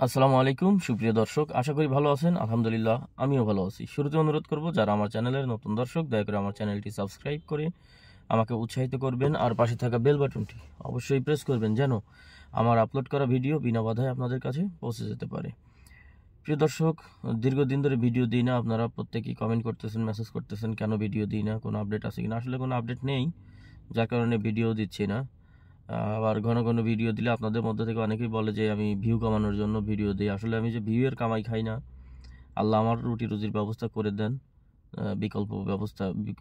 আসসালামু আলাইকুম সুপ্রিয় দর্শক, আশা করি ভালো আছেন। আলহামদুলিল্লাহ আমিও ভালো আছি। শুরুতে অনুরোধ করব, যারা আমার চ্যানেলের নতুন দর্শক, দয়া করে আমার চ্যানেলটি সাবস্ক্রাইব করে আমাকে উৎসাহিত করবেন, আর পাশে থাকা বেল বাটনটি অবশ্যই প্রেস করবেন যেন আমার আপলোড করা ভিডিও বিনা বাধায় আপনাদের কাছে পৌঁছে যেতে পারে। প্রিয় দর্শক, দীর্ঘদিন ধরে ভিডিও দিই না, আপনারা প্রত্যেকেই কমেন্ট করতেছেন, মেসেজ করতেছেন কেন ভিডিও দিই না, কোনো আপডেট আছে কিনা। আসলে কোনো আপডেট নেই, যার কারণে ভিডিও দিচ্ছি না। আবার ঘন ঘন ভিডিও দিলে আপনাদের মধ্যে থেকে অনেকেই বলে যে আমি ভিউ কামানোর জন্য ভিডিও দিই। আসলে আমি যে ভিউয়ের কামাই খাই না, আল্লাহ আমার রুটি রুজির ব্যবস্থা করে দেন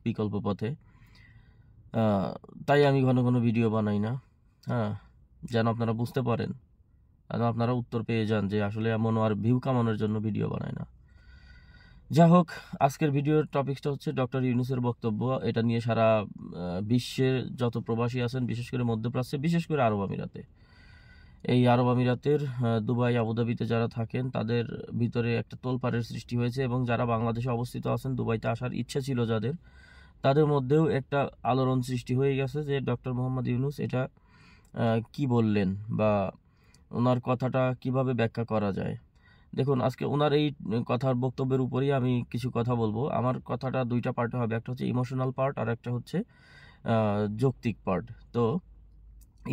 বিকল্প পথে। তাই আমি ঘন ঘন ভিডিও বানাই না। হ্যাঁ, যেন আপনারা বুঝতে পারেন, যেন আপনারা উত্তর পেয়ে যান যে আসলে এমন আর ভিউ কামানোর জন্য ভিডিও বানাই না। যা হোক, আজকের ভিডিওর টপিকসটা হচ্ছে ডক্টর ইউনূসের বক্তব্য। এটা নিয়ে সারা বিশ্বের যত প্রবাসী আছেন, বিশেষ করে মধ্যপ্রাচ্যে, বিশেষ করে আরব আমিরাতে, এই আরব আমিরাতের দুবাই, আবুধাবিতে যারা থাকেন, তাদের ভিতরে একটা তোলপাড়ের সৃষ্টি হয়েছে, এবং যারা বাংলাদেশে অবস্থিত আছেন, দুবাইতে আসার ইচ্ছা ছিল যাদের, তাদের মধ্যেও একটা আলোড়ন সৃষ্টি হয়ে গেছে যে ডক্টর মোহাম্মদ ইউনূস এটা কি বললেন, বা ওনার কথাটা কিভাবে ব্যাখ্যা করা যায়। দেখুন, আজকে ওনার এই কথার বক্তব্যের উপরেই আমি কিছু কথা বলবো। আমার কথাটা দুইটা পার্টে হবে, একটা হচ্ছে ইমোশনাল পার্ট, আর একটা হচ্ছে যৌক্তিক পার্ট। তো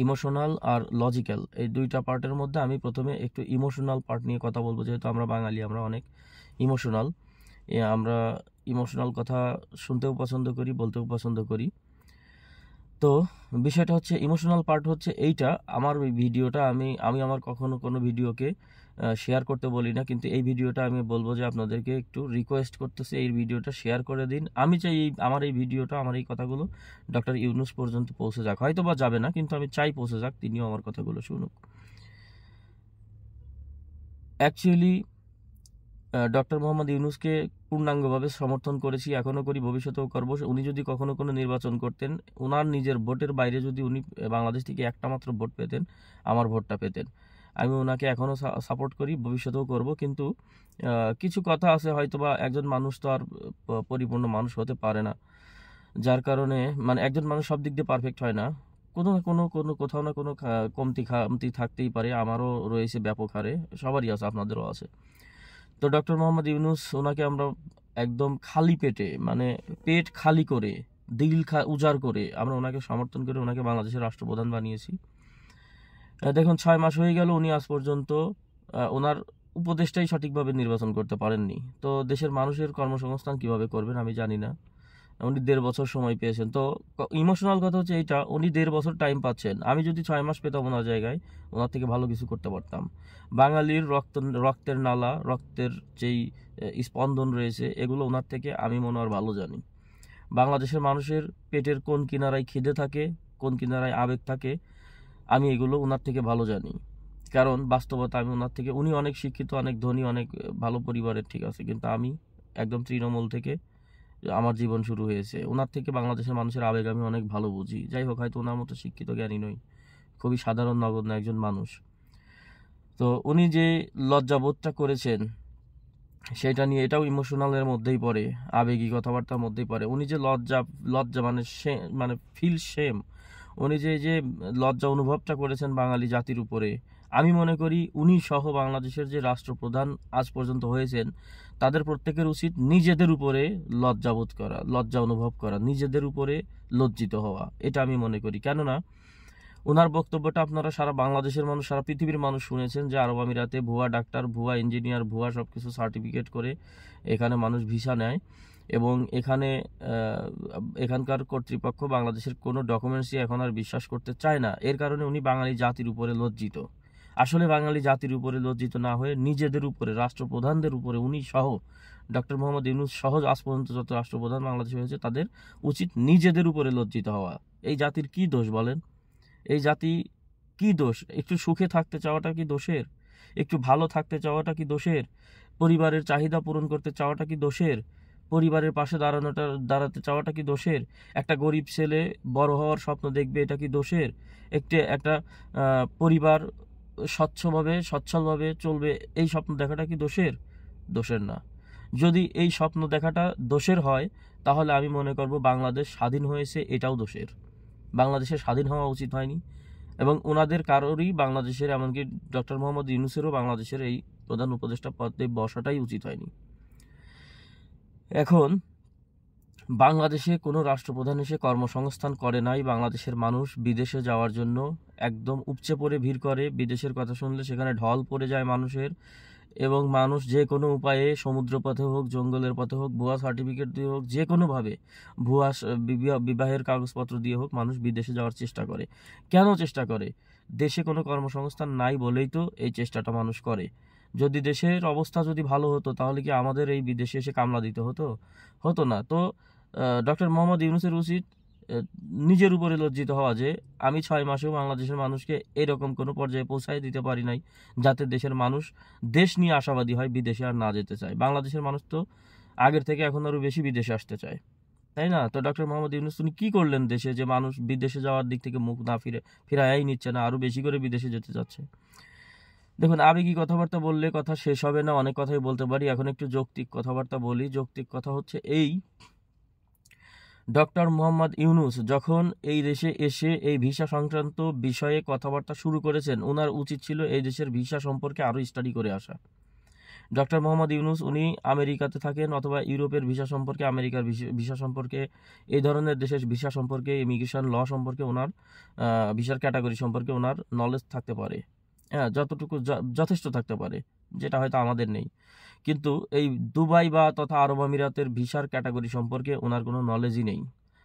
ইমোশনাল আর লজিক্যাল, এই দুইটা পার্টের মধ্যে আমি প্রথমে একটু ইমোশনাল পার্ট নিয়ে কথা বলবো। যেহেতু আমরা বাঙালি, আমরা অনেক ইমোশনাল, আমরা ইমোশনাল কথা শুনতেও পছন্দ করি, বলতেও পছন্দ করি। তো বিষয়টা হচ্ছে, ইমোশনাল পার্ট হচ্ছে এইটা। আমার ওই ভিডিওটা আমি আমার কখনো কোনো ভিডিওকে শেয়ার করতে বলি না, কিন্তু এই ভিডিওটা আমি বলবো যে আপনাদেরকে একটু রিকোয়েস্ট করতেছি, এই ভিডিওটা শেয়ার করে দিন। আমি চাই আমার এই ভিডিওটা, আমার এই কথাগুলো ডক্টর ইউনূস পর্যন্ত পৌঁছে যাক। হয়তো বা যাবে না, কিন্তু আমি চাই পৌঁছে যাক, তিনিও আমার কথাগুলো শুনুক। অ্যাকচুয়ালি ডক্টর মোহাম্মদ ইউনূসকে পূর্ণাঙ্গভাবে সমর্থন করেছি, এখনও করি, ভবিষ্যতেও করব। উনি যদি কখনো কোনো নির্বাচন করতেন, ওনার নিজের ভোটের বাইরে যদি উনি বাংলাদেশ থেকে একটা মাত্র ভোট পেতেন, আমার ভোটটা পেতেন। আমি ওনাকে এখনও সাপোর্ট করি, ভবিষ্যতেও করব। কিন্তু কিছু কথা আছে, হয়তোবা একজন মানুষ তো আর পরিপূর্ণ মানুষ হতে পারে না, যার কারণে মানে একজন মানুষ সব দিক দিয়ে পারফেক্ট হয় না। কোনো না কোনো কোথাও না কোনো কমতি থাকতেই পারে। আমারও রয়েছে ব্যাপক হারে, সবারই আছে, আপনাদেরও আছে। তো ডক্টর মোহাম্মদ ইউনূস, ওনাকে আমরা একদম খালি পেটে, মানে পেট খালি করে, দিল উজাড় করে আমরা ওনাকে সমর্থন করে ওনাকে বাংলাদেশের রাষ্ট্রপ্রধান বানিয়েছি। দেখুন, 6 মাস হয়ে গেল, উনি আজ পর্যন্ত ওনার উপদেষ্টাই সঠিকভাবে নির্বাচন করতে পারেননি। তো দেশের মানুষের কর্মসংস্থান কিভাবে করবেন আমি জানি না। উনি 1.5 বছর সময় পেয়েছেন। তো ইমোশনাল কথা হচ্ছে এইটা, উনি 1.5 বছর টাইম পাচ্ছেন। আমি যদি 6 মাস পেতাম ওনার জায়গায়, ওনার থেকে ভালো কিছু করতে পারতাম। বাঙালির রক্তের নালা, রক্তের যেই স্পন্দন রয়েছে, এগুলো ওনার থেকে আমি মনে হয় ভালো জানি। বাংলাদেশের মানুষের পেটের কোন কিনারায় খিদে থাকে, কোন কিনারায় আবেগ থাকে, আমি এগুলো ওনার থেকে ভালো জানি। কারণ বাস্তবতা, আমি ওনার থেকে, উনি অনেক শিক্ষিত, অনেক ধনী, অনেক ভালো পরিবারের, ঠিক আছে, কিন্তু আমি একদম তৃণমূল থেকে আমার জীবন শুরু হয়েছে। ওনার থেকে বাংলাদেশের মানুষের আবেগ আমি অনেক ভালো বুঝি। যাই হোক, হয়তো ওনার মতো শিক্ষিত জ্ঞানী নই, খুবই সাধারণ নগণ্য একজন মানুষ। তো উনি যে লজ্জাবোধটা করেছেন, সেটা নিয়ে, এটাও ইমোশনালের মধ্যেই পড়ে, আবেগী কথাবার্তার মধ্যেই পড়ে। উনি যে লজ্জা মানে ফিল শেম, উনি যে লজ্জা অনুভবটা করেছেন বাঙালি জাতির উপরে, আমি মনে করি উনি সহ বাংলাদেশের যে রাষ্ট্রপ্রধান আজ পর্যন্ত হয়েছেন, তাদের প্রত্যেকের উচিত নিজেদের উপরে লজ্জাবোধ করা, লজ্জা অনুভব করা, নিজেদের উপরে লজ্জিত হওয়া। এটা আমি মনে করি। কেননা ওনার বক্তব্যটা আপনারা সারা বাংলাদেশের মানুষ, সারা পৃথিবীর মানুষ শুনেছেন যে আরব আমিরাতে ভুয়া ডাক্তার, ভুয়া ইঞ্জিনিয়ার, ভুয়া সব কিছু সার্টিফিকেট করে এখানে মানুষ ভিসা নেয়, এবং এখানকার কর্তৃপক্ষ বাংলাদেশের কোনো ডকুমেন্টসই এখন আর বিশ্বাস করতে চায় না। এর কারণে উনি বাঙালি জাতির উপরে লজ্জিত। আসলে বাঙালি জাতির উপরে লজ্জিত না হয়ে নিজেদের উপরে, রাষ্ট্রপ্রধানদের উপরে, উনি সহ, ডক্টর মোহাম্মদ ইউনূস সহ আজ পর্যন্ত যত রাষ্ট্রপ্রধান বাংলাদেশে হয়েছে, তাদের উচিত নিজেদের উপরে লজ্জিত হওয়া। এই জাতির কি দোষ বলেন? এই জাতি কি দোষ? একটু সুখে থাকতে চাওয়াটা কি দোষের? একটু ভালো থাকতে চাওয়াটা কি দোষের? পরিবারের চাহিদা পূরণ করতে চাওয়াটা কি দোষের? পরিবারের পাশে দাঁড়াতে চাওয়াটা কি দোষের? একটা গরিব ছেলে বড় হওয়ার স্বপ্ন দেখবে, এটা কি দোষের? একটা পরিবার সচ্ছলভাবে চলবে, এই স্বপ্ন দেখাটা কি দোষের? দোষের না। যদি এই স্বপ্ন দেখাটা দোষের হয়, তাহলে আমি মনে করব বাংলাদেশ স্বাধীন হয়েছে, এটাও দোষের। বাংলাদেশের স্বাধীন হওয়া উচিত হয়নি। এবং ওনাদের কারোরই বাংলাদেশের, এমনকি ডক্টর মোহাম্মদ ইউনূসেরও বাংলাদেশের এই প্রধান উপদেষ্টা পদে বসাটাই উচিত হয়নি। এখন বাংলাদেশে কোনো রাষ্ট্রপ্রধান এসে কর্মসংস্থান করে নাই। বাংলাদেশের মানুষ বিদেশে যাওয়ার জন্য একদম উপচে পড়ে ভিড় করে। বিদেশের কথা শুনলে সেখানে ঢল পড়ে যায় মানুষের, এবং মানুষ যে কোনো উপায়ে, সমুদ্র পথে হোক, জঙ্গলের পথে হোক, ভুয়া সার্টিফিকেট দিয়ে হোক, যে কোনোভাবে ভুয়া বিবাহের কাগজপত্র দিয়ে হোক, মানুষ বিদেশে যাওয়ার চেষ্টা করে। কেন চেষ্টা করে? দেশে কোনো কর্মসংস্থান নাই বলেই তো এই চেষ্টাটা মানুষ করে। যদি দেশের অবস্থা যদি ভালো হতো, তাহলে কি আমাদের এই বিদেশে এসে কামলা দিতে হতো? হতো না। তো ডক্টর মোহাম্মদ ইউনূসের উচিত নিজের উপরে লজ্জিত হওয়া যে আমি 6 মাসেও বাংলাদেশের মানুষকে এরকম কোনো পর্যায়ে পৌঁছায় দিতে পারি নাই যাতে দেশের মানুষ দেশ নিয়ে আশাবাদী হয়, বিদেশে আর না যেতে চায়। বাংলাদেশের মানুষ তো আগের থেকে এখন আরও বেশি বিদেশে আসতে চায়, তাই না? তো ডক্টর মোহাম্মদ ইউনূস উনি কী করলেন দেশে, যে মানুষ বিদেশে যাওয়ার দিক থেকে মুখ না ফিরাই নিচ্ছে না, আরও বেশি করে বিদেশে যেতে চাচ্ছে? দেখুন, আবেগী কথাবার্তা বললে কথা শেষ হবে না, অনেক কথাই বলতে পারি। এখন একটু যৌক্তিক কথাবার্তা বলি। যৌক্তিক কথা হচ্ছে এই, ডক্টর মোহাম্মদ ইউনূস যখন এই দেশে এসে এই ভিসা সংক্রান্ত বিষয়ে কথাবার্তা শুরু করেছেন, ওনার উচিত ছিল এই দেশের ভিসা সম্পর্কে আরও স্টাডি করে আসা। ডক্টর মোহাম্মদ ইউনূস উনি আমেরিকাতে থাকেন, অথবা ইউরোপের ভিসা সম্পর্কে, আমেরিকার ভিসা সম্পর্কে, এই ধরনের দেশের ভিসা সম্পর্কে, ইমিগ্রেশন ল সম্পর্কে, ওনার ভিসার ক্যাটাগরি সম্পর্কে ওনার নলেজ থাকতে পারে। হ্যাঁ, যতটুকু যথেষ্ট থাকতে পারে, যেটা হয়তো আমাদের নেই। কিন্তু এই দুবাই বা তথা আরব আমিরাতের ভিসার ক্যাটাগরি সম্পর্কে ওনার কোনো নলেজই নেই।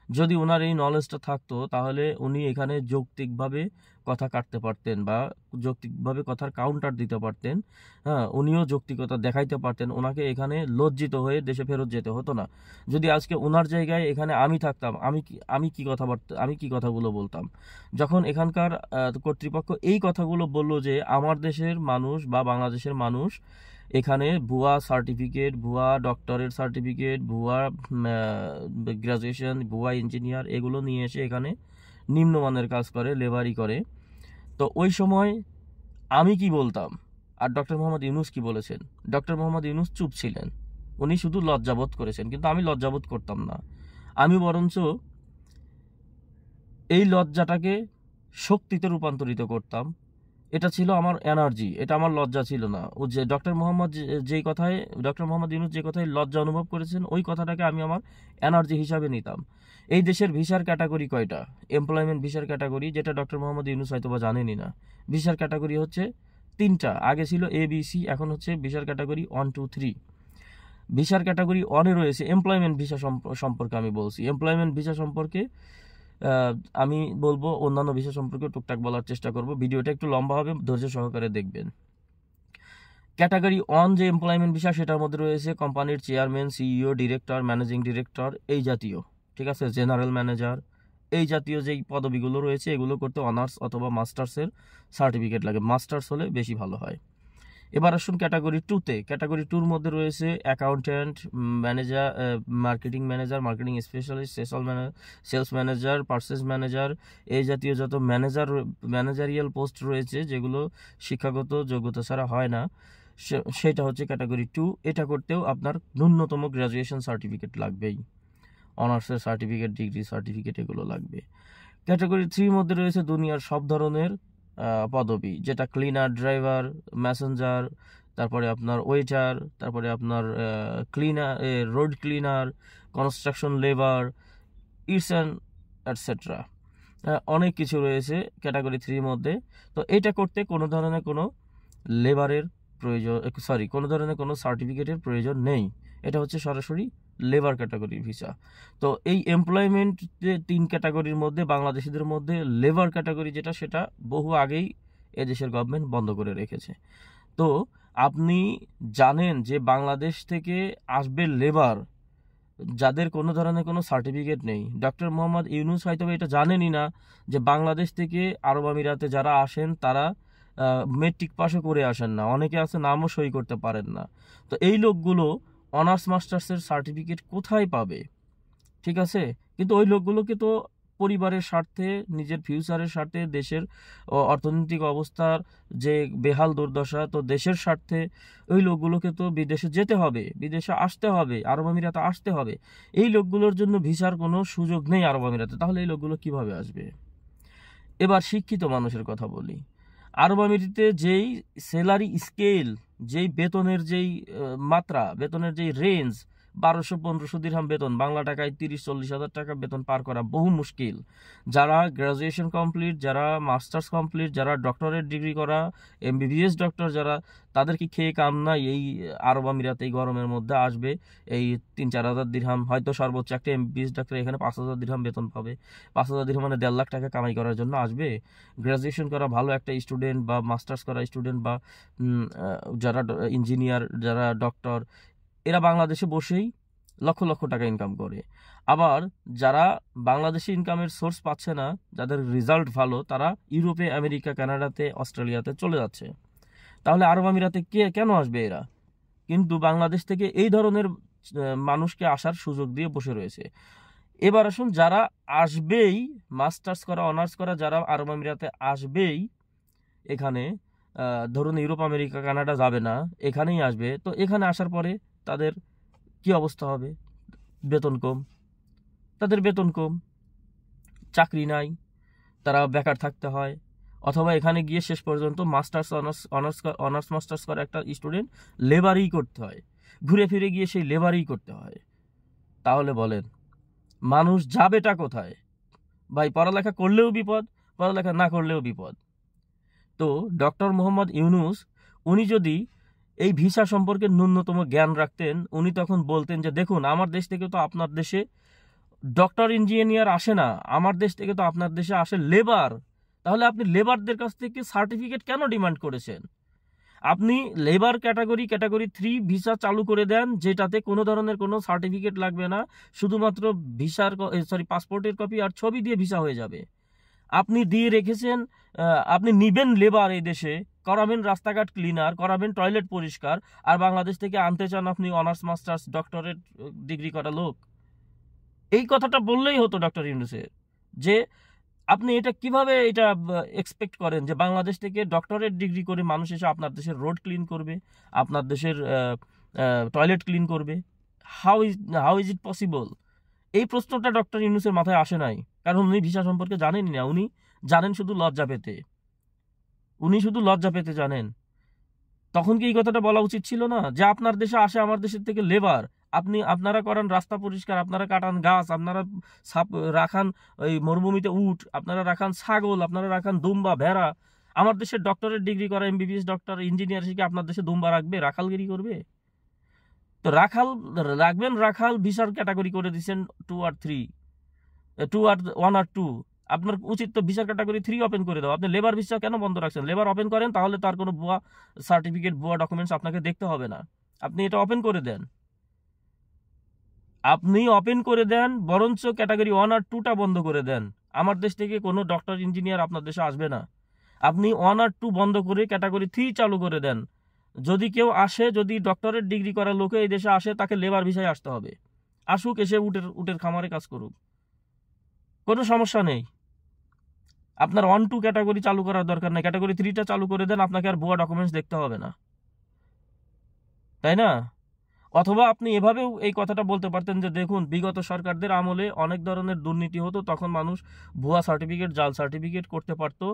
যদি ওনার এই নলেজটা থাকতো, তাহলে উনি এখানে যৌক্তিকভাবে কথা কাটতে পারতেন, বা যৌক্তিকভাবে কথার কাউন্টার দিতে পারতেন। হ্যাঁ, উনিও যৌক্তিকতা দেখাইতে পারতেন। ওনাকে এখানে লজ্জিত হয়ে দেশে ফেরত যেতে হতো না। যদি আজকে ওনার জায়গায় এখানে আমি থাকতাম, আমি কি কথাগুলো বলতাম? যখন এখানকার কর্তৃপক্ষ এই কথাগুলো বলল যে আমার দেশের মানুষ বা বাংলাদেশের মানুষ এখানে ভুয়া সার্টিফিকেট, ভুয়া ডক্টরেট সার্টিফিকেট, ভুয়া গ্রাজুয়েশন, ভুয়া ইঞ্জিনিয়ার, এগুলো নিয়ে এসে এখানে নিম্নমানের কাজ করে, লেবারি করে, তো ওই সময় আমি কি বলতাম? আর ডক্টর মোহাম্মদ ইউনূস কি বলেছেন? ডক্টর মোহাম্মদ ইউনূস চুপ ছিলেন, উনি শুধু লজ্জাবোধ করেছেন, কিন্তু আমি লজ্জাবোধ করতাম না। আমি বরঞ্চ এই লজ্জাটাকে শক্তিতে রূপান্তরিত করতাম। এটা ছিল আমার এনার্জি, এটা আমার লজ্জা ছিল না। ও যে ডক্টর মোহাম্মদ ইউনূস যে কথায় লজ্জা অনুভব করেছেন, ওই কথাটাকে আমি আমার এনার্জি হিসাবে নিতাম। এই দেশের ভিসার ক্যাটাগরি কয়টা? এমপ্লয়মেন্ট ভিসার ক্যাটাগরি, যেটা ডক্টর মোহাম্মদ ইউনূস হয়তো বা জানেনই না। ভিসার ক্যাটাগরি হচ্ছে 3টা, আগে ছিল ABC, এখন হচ্ছে ভিসার ক্যাটাগরি 1, 2, 3। ভিসার ক্যাটাগরি 1-এ রয়েছে এমপ্লয়মেন্ট ভিসা সম্পর্কে আমি বলছি। এমপ্লয়মেন্ট ভিসা সম্পর্কে আমি বলবো, অন্যান্য বিষয় সম্পর্কে টুকটাক বলার চেষ্টা করব। ভিডিওটা একটু লম্বা হবে, ধৈর্য সহকারে দেখবেন। ক্যাটাগরি 1 যে এমপ্লয়মেন্ট ভিসা, সেটার মধ্যে রয়েছে কোম্পানির chairman, CEO, director, managing director, এই জাতীয়, ঠিক আছে, জেনারেল ম্যানেজার, এই জাতীয় যেই পদবিগুলো রয়েছে, এগুলো করতে অনার্স অথবা মাস্টার্সের সার্টিফিকেট লাগে। মাস্টার্স হলে বেশি ভালো হয়। এবার আসুন ক্যাটাগরি 2-তে। ক্যাটাগরি 2-র মধ্যে রয়েছে accountant, manager, marketing manager, marketing specialist, sales manager, purchase manager, এই জাতীয় যত ম্যানেজারিয়াল পোস্ট রয়েছে, যেগুলো শিক্ষাগত যোগ্যতা ছাড়া হয় না, সেটা হচ্ছে ক্যাটাগরি 2। এটা করতেও আপনার ন্যূনতম গ্র্যাজুয়েশন সার্টিফিকেট লাগবেই, অনার্সের সার্টিফিকেট, ডিগ্রি সার্টিফিকেট, এগুলো লাগবে। ক্যাটাগরি 3-র মধ্যে রয়েছে দুনিয়ার সব ধরনের পদবি, যেটা ক্লিনার, ড্রাইভার, ম্যাসেঞ্জার, তারপরে আপনার ওয়েটার, তারপরে আপনার cleaner, road cleaner, construction labour, it's etcetera. অনেক কিছু রয়েছে ক্যাটাগরি 3-র মধ্যে। তো এটা করতে কোনো ধরনের কোনো লেবারের প্রয়োজন, কোনো ধরনের কোনো সার্টিফিকেটের প্রয়োজন নেই। এটা হচ্ছে সরাসরি লেবার ক্যাটাগরির ভিসা। তো এই এমপ্লয়মেন্ট যে 3 ক্যাটাগরির মধ্যে, বাংলাদেশিদের মধ্যে লেবার ক্যাটাগরি যেটা, সেটা বহু আগেই এদেশের গভর্নমেন্ট বন্ধ করে রেখেছে। তো আপনি জানেন যে বাংলাদেশ থেকে আসবে লেবার যাদের কোনো ধরনের কোনো সার্টিফিকেট নেই। ডক্টর মোহাম্মদ ইউনূস হয়তো এটা জানেনই না যে বাংলাদেশ থেকে আরব আমিরাতে যারা আসেন, তারা মেট্রিক পাসও করে আসেন না, অনেকে আছে নামও সই করতে পারেন না। তো এই লোকগুলো অনার্স মাস্টার্সের সার্টিফিকেট কোথায় পাবে? ঠিক আছে, কিন্তু ওই লোকগুলোকে তো পরিবারের স্বার্থে, নিজের ফিউচারের স্বার্থে, দেশের অর্থনৈতিক অবস্থার যে বেহাল দুর্দশা, তো দেশের স্বার্থে ওই লোকগুলোকে তো বিদেশে যেতে হবে, বিদেশে আসতে হবে, আরব আমিরাতে আসতে হবে। এই লোকগুলোর জন্য ভিসার কোনো সুযোগ নেই আরব আমিরাতে, তাহলে এই লোকগুলো কিভাবে আসবে? এবার শিক্ষিত মানুষের কথা বলি। আরব আমিরাতে যেই স্যালারি স্কেল, যেই বেতনের যেই মাত্রা, বেতনের যেই রেঞ্জ, 1200-1500 দিরহাম বেতন, বাংলা টাকায় 30-40 হাজার টাকা বেতন পার করা বহু মুশকিল। যারা গ্রাজুয়েশন কমপ্লিট, যারা মাস্টার্স কমপ্লিট, যারা ডক্টরেট ডিগ্রি করা, MBBS ডক্টর যারা, তাদের কি খেয়ে কাম নাই এই আরব আমিরাত এই গরমের মধ্যে আসবে এই 3-4 হাজার দিরহাম, হয়তো সর্বোচ্চ একটা MBBS ডক্টর এখানে 5,000 দিরহাম বেতন পাবে। 5,000 দিরহাম মানে 1.5 লাখ টাকা কামাই করার জন্য আসবে। গ্রাজুয়েশন করা ভালো একটা স্টুডেন্ট বা মাস্টার্স করা স্টুডেন্ট বা যারা ইঞ্জিনিয়ার, যারা ডক্টর, এরা বাংলাদেশে বসেই লক্ষ লক্ষ টাকা ইনকাম করে। আবার যারা বাংলাদেশি ইনকামের সোর্স পাচ্ছে না, যাদের রেজাল্ট ভালো, তারা ইউরোপে, আমেরিকা, কানাডাতে, অস্ট্রেলিয়াতে চলে যাচ্ছে। তাহলে আরব আমিরাতে কেন আসবে এরা? কিন্তু বাংলাদেশ থেকে এই ধরনের মানুষকে আসার সুযোগ দিয়ে বসে রয়েছে। এবার আসুন, যারা আসবেই, মাস্টার্স করা, অনার্স করা, যারা আরব আমিরাতে আসবেই, এখানে ধরুন ইউরোপ, আমেরিকা, কানাডা যাবে না, এখানেই আসবে, তো এখানে আসার পরে তাদের কি অবস্থা হবে? বেতন কম, তাদের বেতন কম, চাকরি নাই, তারা বেকার থাকতে হয়। অথবা এখানে গিয়ে শেষ পর্যন্ত মাস্টার্স, অনার্স মাস্টার্স করা একটা স্টুডেন্ট লেবারই করতে হয়, ঘুরে ফিরে গিয়ে সেই লেবারই করতে হয়। তাহলে বলেন মানুষ যাবেটা কোথায়? ভাই, পড়ালেখা করলেও বিপদ, পড়ালেখা না করলেও বিপদ। তো ডক্টর মোহাম্মদ ইউনূস, উনি যদি এই ভিসা সম্পর্কে ন্যূনতম জ্ঞান রাখতেন, উনি তখন বলতেন যে দেখুন, আমার দেশ থেকে তো আপনার দেশে ডক্টর ইঞ্জিনিয়ার আসে না, আমার দেশ থেকে তো আপনার দেশে আসে লেবার। তাহলে আপনি লেবারদের কাছ থেকে সার্টিফিকেট কেন ডিমান্ড করেছেন? আপনি লেবার ক্যাটাগরি 3 ভিসা চালু করে দেন, যেটাতে কোনো ধরনের কোনো সার্টিফিকেট লাগবে না, শুধুমাত্র পাসপোর্টের কপি আর ছবি দিয়ে ভিসা হয়ে যাবে। আপনি দিয়ে রেখেছেন, আপনি নিবেন লেবার এই দেশে, করাবেন রাস্তাঘাট ক্লিনার, করাবেন টয়লেট পরিষ্কার, আর বাংলাদেশ থেকে আনতে চান আপনি অনার্স মাস্টার্স ডক্টরেট ডিগ্রি করা লোক। এই কথাটা বললেই হতো ডক্টর ইউনূসের, যে আপনি এটা কিভাবে এটা এক্সপেক্ট করেন যে বাংলাদেশ থেকে ডক্টরেট ডিগ্রি করে মানুষ এসে আপনার দেশের রোড ক্লিন করবে, আপনার দেশের টয়লেট ক্লিন করবে? How is it possible? এই প্রশ্নটা ডক্টর ইউনূসের মাথায় আসে নাই, কারণ উনি ভিসা সম্পর্কে জানেনই না। উনি জানেন শুধু লজ্জা পেতে, উনি শুধু লজ্জা পেতে জানেন। তখন কি এই কথাটা বলা উচিত ছিল না, যে আপনার দেশে আসে আমার দেশের থেকে লেবার, আপনারা করান রাস্তা পরিষ্কার, আপনারা কাটান গাছ, আপনারা রাখান ওই মরুভূমিতে উট, আপনারা রাখান ছাগল, আপনারা রাখান দুম্বা, ভেড়া। আমার দেশের ডক্টরেট ডিগ্রি করা MBBS ডক্টর, ইঞ্জিনিয়ার শিখে আপনার দেশে দুম্বা রাখবে, রাখালগিরি করবে? তো রাখবেন, রাখাল ভিসার ক্যাটাগরি করে দিচ্ছেন 2 আর 3, 1 আর 2। আপনার উচিত তো ভিসার ক্যাটাগরি 3 ওপেন করে দাও। আপনি লেবার ভিসা কেন বন্ধ রাখছেন? লেবার ওপেন করেন, তাহলে তার কোনো ভুয়া সার্টিফিকেট, ভুয়া ডকুমেন্টস আপনাকে দেখতে হবে না। আপনি এটা ওপেন করে দেন, বরঞ্চ ক্যাটাগরি 1 আর 2টা বন্ধ করে দেন। আমার দেশ থেকে কোনো ডক্টর ইঞ্জিনিয়ার আপনার দেশে আসবে না। আপনি 1 আর 2 বন্ধ করে ক্যাটাগরি 3 চালু করে দেন। যদি কেউ আসে, যদি ডক্টরেট ডিগ্রি করা লোকে এই দেশে আসে, তাকে লেবার ভিসায় আসতে হবে। আসুক, এসে উটের খামারে কাজ করুক, কোনো সমস্যা নেই। আপনার 1-2 ক্যাটাগরি চালু করার দরকার নেই, ক্যাটাগরি 3টা চালু করে দেন, আপনাকে আর ভুয়া ডকুমেন্টস দেখতে হবে না, তাই না? অথবা আপনি এভাবেও এই কথাটা বলতে পারতেন যে দেখুন, বিগত সরকারদের আমলে অনেক ধরনের দুর্নীতি হতো, তখন মানুষ ভুয়া সার্টিফিকেট, জাল সার্টিফিকেট করতে পারতো।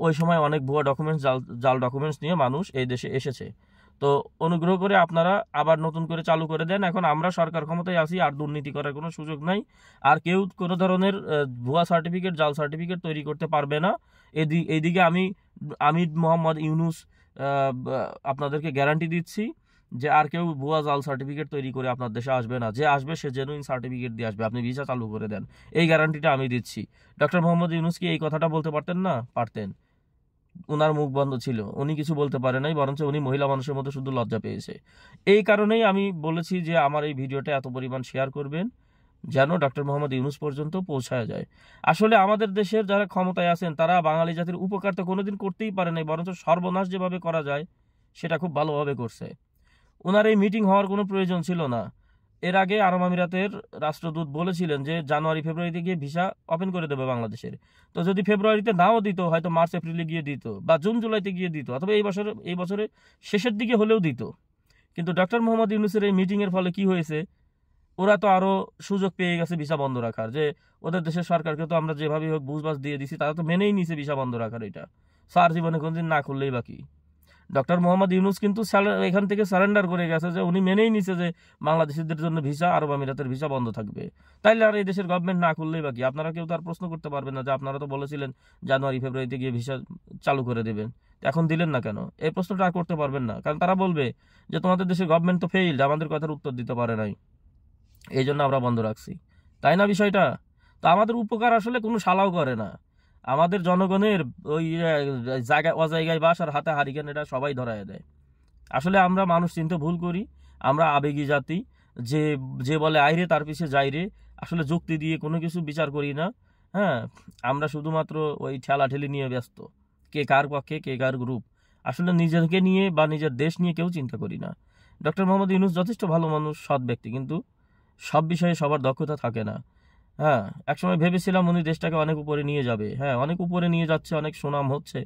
ওই সময় অনেক ভুয়া ডকুমেন্টস, জাল ডকুমেন্টস নিয়ে মানুষ এই দেশে এসেছে। তো অনুগ্রহ করে আপনারা আবার নতুন করে চালু করে দেন। এখন আমরা সরকার ক্ষমতায় আছি, আর দুর্নীতি করার কোনো সুযোগ নাই, আর কেউ কোনো ধরনের ভুয়া সার্টিফিকেট, জাল সার্টিফিকেট তৈরি করতে পারবে না। এইদিকে আমি মোহাম্মদ ইউনূস আপনাদেরকে গ্যারান্টি দিচ্ছি যে আর কেউ ভুয়া জাল সার্টিফিকেট তৈরি করে আপনার দেশে আসবে না। যে আসবে সে জেনুইন সার্টিফিকেট দিয়ে আসবে। আপনি ভিসা চালু করে দেন, এই গ্যারান্টিটা আমি দিচ্ছি। ডক্টর মোহাম্মদ ইউনূস কি এই কথাটা বলতে পারতেন না? পারতেন। উনার মুখ বন্ধ ছিল, উনি কিছু বলতে পারে নাই, বরঞ্চ উনি মহিলা মানুষের মতো শুধু লজ্জা পেয়েছে। এই কারণেই আমি বলেছি যে আমার এই ভিডিওটা এত পরিমাণ শেয়ার করবেন, যেন ডক্টর মোহাম্মদ ইউনূস পর্যন্ত পৌঁছায় যায়। আসলে আমাদের দেশের যারা ক্ষমতায় আছেন, তারা বাঙালি জাতির উপকার তো কোনোদিন করতেই পারে নাই, বরঞ্চ সর্বনাশ যেভাবে করা যায় সেটা খুব ভালোভাবে করছে। ওনার এই মিটিং হওয়ার কোনো প্রয়োজন ছিল না। এর আগে আরব আমিরাতের রাষ্ট্রদূত বলেছিলেন যে জানুয়ারি ফেব্রুয়ারিতে গিয়ে ভিসা ওপেন করে দেবে বাংলাদেশের। তো যদি ফেব্রুয়ারিতে নাও দিত, হয়তো মার্চ এপ্রিলে গিয়ে দিত, বা জুন জুলাইতে গিয়ে দিত, অথবা এই বছরের শেষের দিকে হলেও দিত। কিন্তু ডক্টর মোহাম্মদ ইউনূসের এই মিটিংয়ের ফলে কি হয়েছে? ওরা তো আরো সুযোগ পেয়ে গেছে ভিসা বন্ধ রাখার, যে ওদের দেশের সরকারকে তো আমরা যেভাবে হোক বুঝবাজ দিয়ে দিছি, তারা তো মেনেই নিছে ভিসা বন্ধ রাখার। এটা স্যার জীবনে কোনদিন না করলেই বাকি। ডক্টর মোহাম্মদ ইউনুস কিন্তু এখান থেকে সারেন্ডার করে গেছে, যে উনি মেনেই নিছে যে বাংলাদেশিদের জন্য ভিসা, আরব আমিরাতের ভিসা বন্ধ থাকবে। তাইলে আর এই দেশের গভর্নমেন্ট না করলেই বাকি। আপনারা কেউ তার প্রশ্ন করতে পারবেন না যে আপনারা তো বলেছিলেন জানুয়ারি ফেব্রুয়ারিতে গিয়ে ভিসা চালু করে দেবেন, এখন দিলেন না কেন? এই প্রশ্নটা আর করতে পারবেন না, কারণ তারা বলবে যে তোমাদের দেশের গভর্নমেন্ট তো ফেইল্ড, আমাদের কথার উত্তর দিতে পারে নাই, এই জন্য আমরা বন্ধ রাখছি। তাই না বিষয়টা? তো আমাদের উপকার আসলে কোনো শালাও করে না। আমাদের জনগণের ওই জায়গায় অজায়গায় বাস আর হাতে হারিকেন, এটা সবাই ধরায় দেয়। আসলে আমরা মানুষ চিনতে ভুল করি, আমরা আবেগী জাতি। যে যে বলে আইরে তার পিছে যাইরে, আসলে যুক্তি দিয়ে কোনো কিছু বিচার করি না। হ্যাঁ, আমরা শুধুমাত্র ওই ঠেলাঠেলি নিয়ে ব্যস্ত, কে কার পক্ষে কে কার গ্রুপ। আসলে নিজেকে নিয়ে বা নিজের দেশ নিয়ে কেউ চিন্তা করি না। ডক্টর মোহাম্মদ ইউনুস যথেষ্ট ভালো মানুষ, সৎ ব্যক্তি, কিন্তু সব বিষয়ে সবার দক্ষতা থাকে না। হ্যাঁ, একসময় ভেবেছিলাম উনি দেশটাকে অনেক উপরে নিয়ে যাবে। হ্যাঁ, অনেক উপরে নিয়ে যাচ্ছে, অনেক সুনাম হচ্ছে,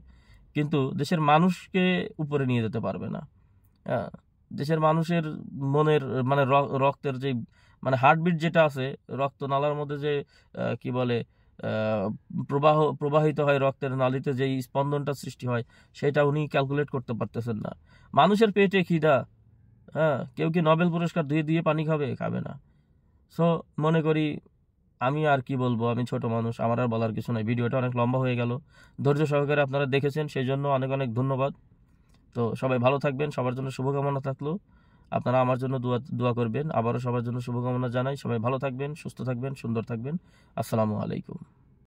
কিন্তু দেশের মানুষকে উপরে নিয়ে যেতে পারবে না। হ্যাঁ, দেশের মানুষের মনের মানে রক্তের যে মানে হার্টবিট যেটা আছে, রক্ত নালার মধ্যে যে কি বলে প্রবাহিত হয় রক্তের নালীতে, যেই স্পন্দনটা সৃষ্টি হয়, সেটা উনি ক্যালকুলেট করতে পারতেছেন না। মানুষের পেটে খিদা। হ্যাঁ, কেউ কি নোবেল পুরস্কার দিয়ে দিয়ে পানি খাবে? খাবে না। সো মনে করি, আমি আর কি বলবো, আমি ছোট মানুষ, আমার আর বলার কিছু নাই। ভিডিওটা অনেক লম্বা হয়ে গেল, ধৈর্য সহকারে আপনারা দেখেছেন, সেই জন্য অনেক অনেক ধন্যবাদ। তো সবাই ভালো থাকবেন, সবার জন্য শুভকামনা থাকলো। আপনারা আমার জন্য দোয়া করবেন। আবারও সবার জন্য শুভকামনা জানাই। সবাই ভালো থাকবেন, সুস্থ থাকবেন, সুন্দর থাকবেন। আসসালামু আলাইকুম।